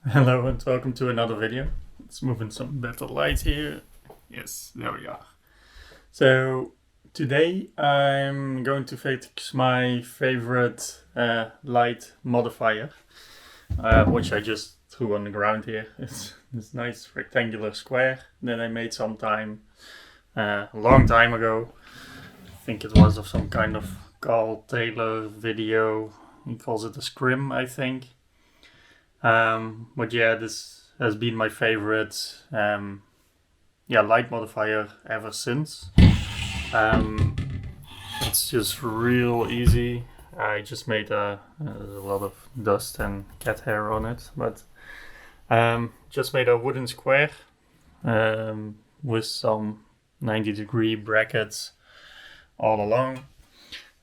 Hello and welcome to another video. Let's move in some better light here. Yes, there we are. So today I'm going to fix my favorite light modifier, which I just threw on the ground here. It's this nice rectangular square that I made a long time ago. I think it was of some kind of Carl Taylor video. He calls it a scrim, I think. But yeah, this has been my favorite light modifier ever since. It's just real easy. I just made there's a lot of dust and cat hair on it, but just made a wooden square with some 90-degree brackets all along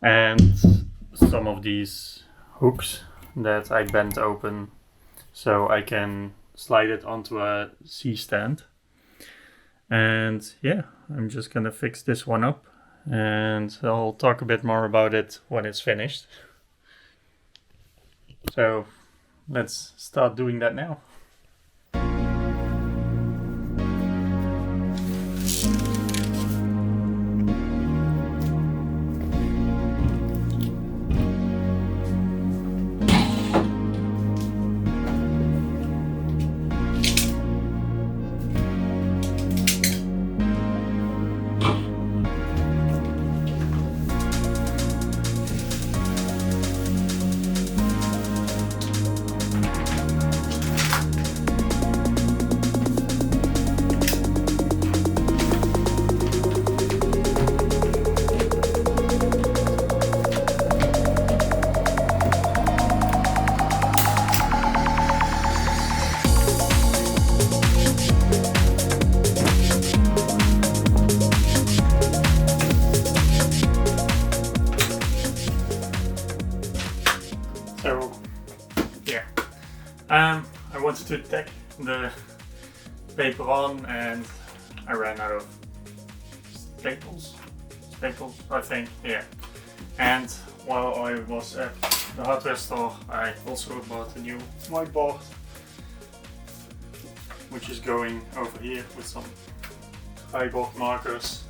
and some of these hooks that I bent open so I can slide it onto a C-stand. And yeah, I'm just gonna fix this one up and I'll talk a bit more about it when it's finished. So let's start doing that now. So yeah, I wanted to tack the paper on and I ran out of staples, I think, yeah. And while I was at the hardware store, I also bought a new whiteboard, which is going over here with some highboard markers.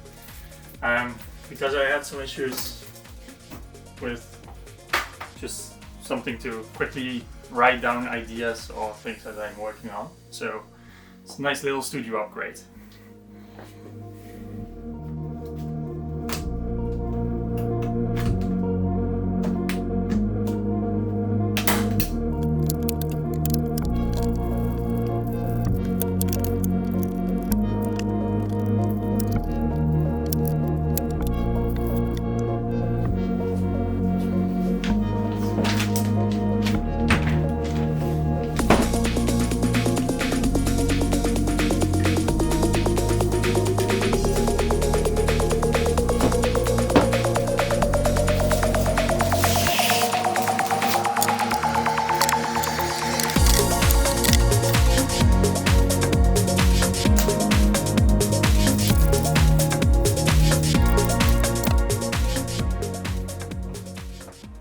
Because I had some issues with just something to quickly write down ideas or things that I'm working on. So it's a nice little studio upgrade.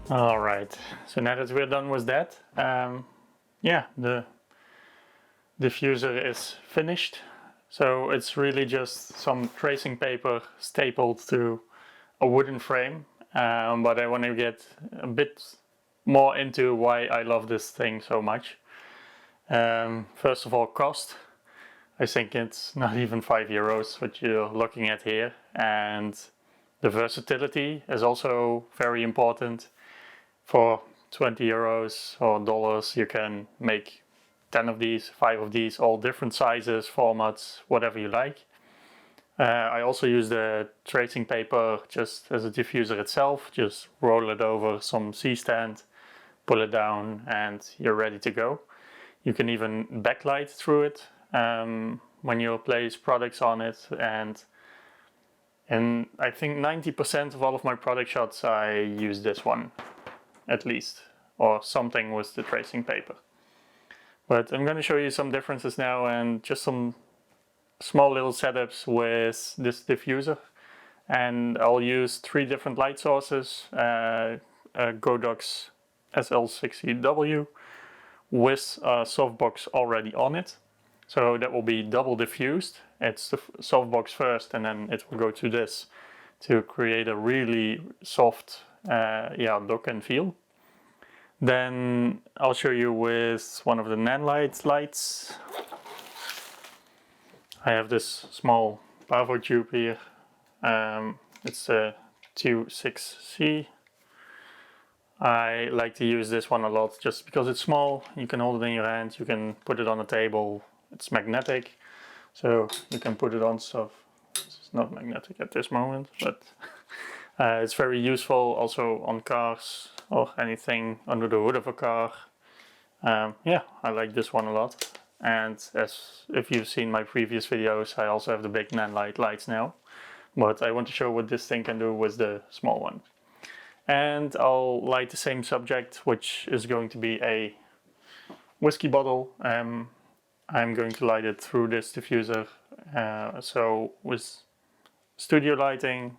All right, so now that we're done with that, yeah, the diffuser is finished. So it's really just some tracing paper stapled to a wooden frame, but I want to get a bit more into why I love this thing so much. First of all, cost. I think it's not even €5 what you're looking at here, and the versatility is also very important. For €20 or dollars, you can make 10 of these, 5 of these, all different sizes, formats, whatever you like. I also use the tracing paper just as a diffuser itself. Just roll it over some C-stand, pull it down, and you're ready to go. You can even backlight through it when you place products on it. And I think 90% of all of my product shots, I use this one, at least, or something with the tracing paper. But I'm going to show you some differences now and just some small little setups with this diffuser. And I'll use 3 different light sources, a Godox SL60W, with a softbox already on it. So that will be double diffused. It's the softbox first, and then it will go to this to create a really soft look and feel. Then I'll show you with one of the nanlite lights. I have this small pavo tube here. It's a 26C. I like to use this one a lot just because it's small. You can hold it in your hand, you can put it on a table. It's magnetic, so you can put it on stuff. It's not magnetic at this moment, but it's very useful also on cars or anything under the hood of a car. Yeah, I like this one a lot. And as if you've seen my previous videos, I also have the big nanlite lights now. But I want to show what this thing can do with the small one. And I'll light the same subject, which is going to be a whiskey bottle. I'm going to light it through this diffuser. So with studio lighting,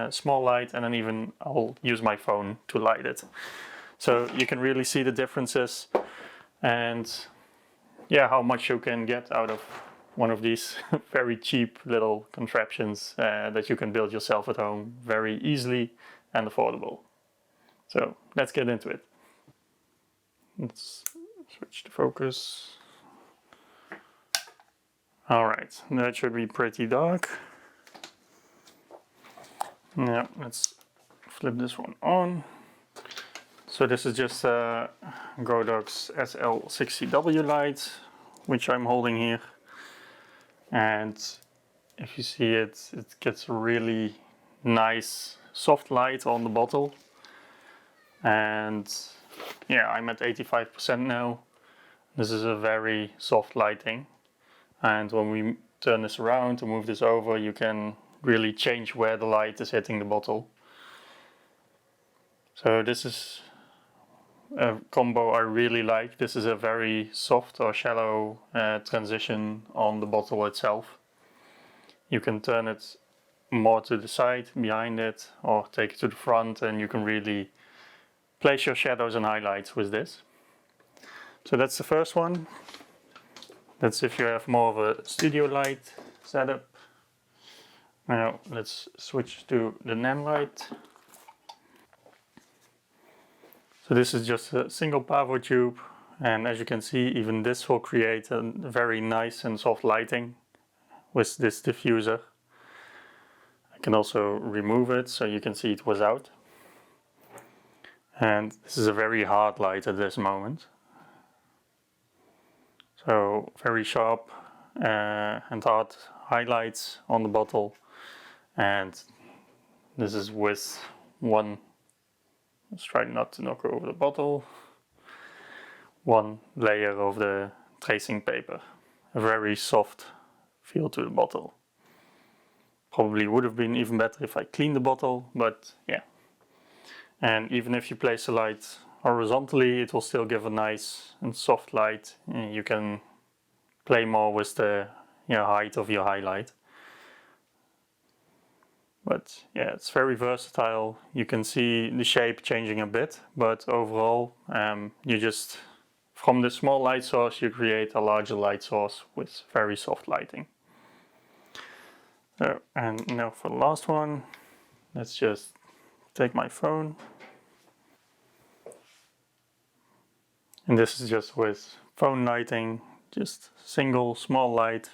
small light, and then even I'll use my phone to light it. So you can really see the differences and yeah, how much you can get out of one of these very cheap little contraptions that you can build yourself at home very easily and affordable. So let's get into it. Let's switch the focus. Alright, that should be pretty dark. Now let's flip this one on. So this is just a Godox SL60W light, which I'm holding here. And if you see it, it gets a really nice soft light on the bottle. And yeah, I'm at 85% now. This is a very soft lighting. And when we turn this around and move this over, you can really change where the light is hitting the bottle. So this is a combo I really like. This is a very soft or shallow transition on the bottle itself. You can turn it more to the side, behind it, or take it to the front, and you can really place your shadows and highlights with this. So that's the first one. That's if you have more of a studio light setup. Now let's switch to the NAM light. So this is just a single pavo tube, and as you can see, even this will create a very nice and soft lighting with this diffuser. I can also remove it so you can see it was out. And this is a very hard light at this moment. So very sharp and hard highlights on the bottle. And this is with one, let's try not to knock over the bottle, one layer of the tracing paper. A very soft feel to the bottle. Probably would have been even better if I cleaned the bottle, but yeah. And even if you place the light horizontally, it will still give a nice and soft light. And you can play more with the height of your highlight. But yeah, it's very versatile. You can see the shape changing a bit, but overall, you just, from the small light source, you create a larger light source with very soft lighting. And now for the last one, let's just take my phone. And this is just with phone lighting, just single small light.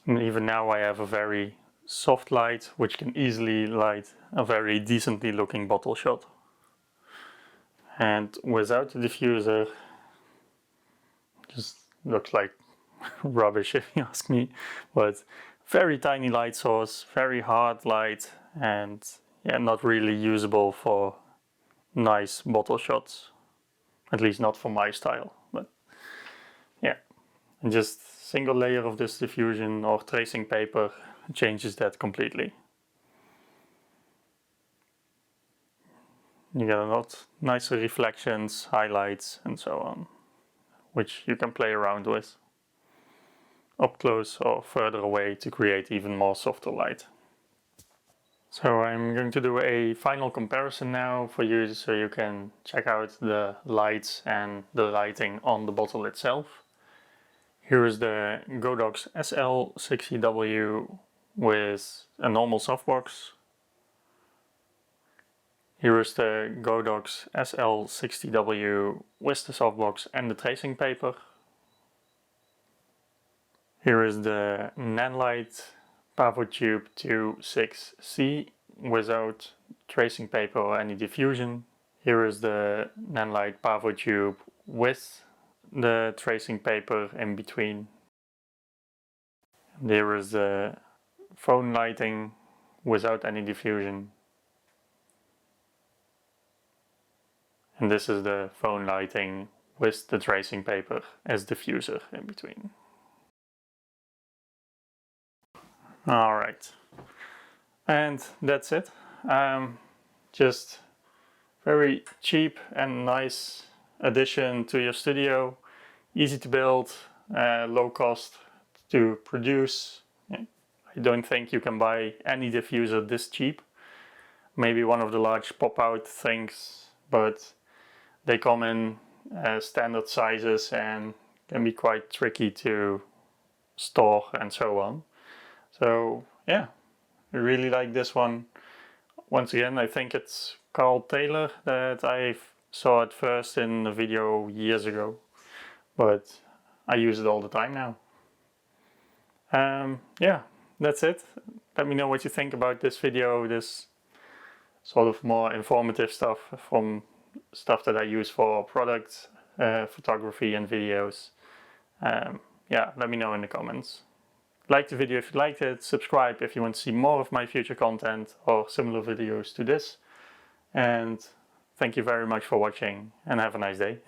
And even now I have a very soft light which can easily light a very decently looking bottle shot. And without the diffuser, just looks like rubbish if you ask me. But very tiny light source, very hard light, and yeah, not really usable for nice bottle shots. At least not for my style, but yeah. And just single layer of this diffusion or tracing paper changes that completely. You get a lot nicer reflections, highlights, and so on, which you can play around with up close or further away to create even more softer light. So I'm going to do a final comparison now for you so you can check out the lights and the lighting on the bottle itself. Here is the Godox SL60W with a normal softbox. Here is the Godox SL60W with the softbox and the tracing paper. Here is the Nanlite PavoTube 26C without tracing paper or any diffusion. Here is the Nanlite PavoTube with the tracing paper in between. And here is the phone lighting without any diffusion. And this is the phone lighting with the tracing paper as diffuser in between. Alright, and that's it. Just very cheap and nice addition to your studio. Easy to build, low cost to produce. I don't think you can buy any diffuser this cheap. Maybe one of the large pop-out things, but they come in standard sizes and can be quite tricky to store and so on. So yeah, I really like this one. Once again, I think it's Carl Taylor that I saw it first in a video years ago, but I use it all the time now. Yeah, that's it. Let me know what you think about this video, this sort of more informative stuff from stuff that I use for product photography and videos. Yeah, let me know in the comments. Like the video if you liked it, subscribe if you want to see more of my future content or similar videos to this. And thank you very much for watching and have a nice day.